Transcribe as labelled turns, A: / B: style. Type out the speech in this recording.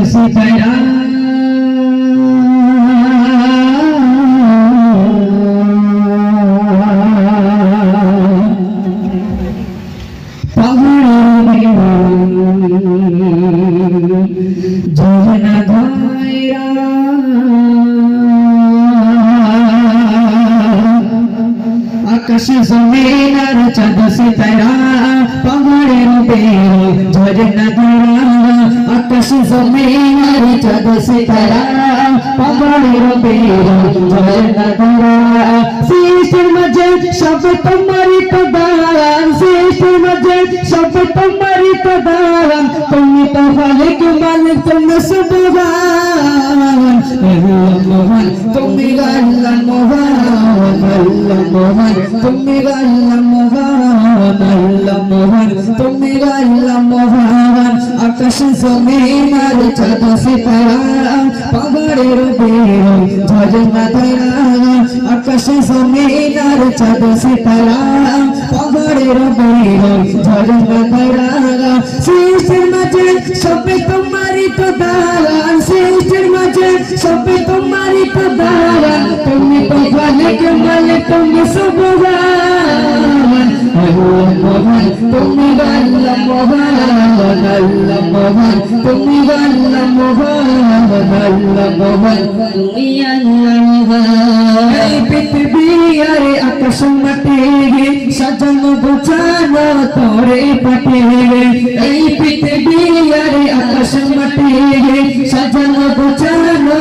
A: সিতারা আকাশ জমিন আর চাঁদ সিতারা পাহাড়ের উপর ঝরনা ধারা আকাশ জমিন আর চাঁদ সিতারা পাহাড়ের উপর ঝরনা ধারা সৃষ্টির মাঝে সব তোমারই প্রদান সৃষ্টির মাঝে সব তোমারই প্রদান তুমি তো মালিক মালিক তুমি সুবহান মোহন তুমি আল্লাহ মোহন আল্লাহ মোহন তুমি আল্লাহ মোহন আল্লাহ মোহন তুমি আল্লাহ মোহন আকাশ জমিন আর চাঁদ সিতারা পাহাড়ের উপর ঝরনা ধারা আকাশ জমিন আর চাঁদ সিতারা পাহাড়ের উপর ঝরনা ধারা সৃষ্টির মাঝে সবে তোমারই প্রদান সৃষ্টির মাঝে সবে তোমারই প্রদান তুমি তো মালিক মালিক তুমি সুবহান মোহন তুমি আল্লাহ মোহন আল্লাহ মোহন তুমি আল্লাহ মোহন আল্লাহ মোহন তুমি আল্লাহ মোহন এই পৃথিবী আর আকাশ মাটি সাজানো গোছানো তোরে পাঠিয়ে এই পৃথিবী আর আকাশ মাটি সাজানো গোছানো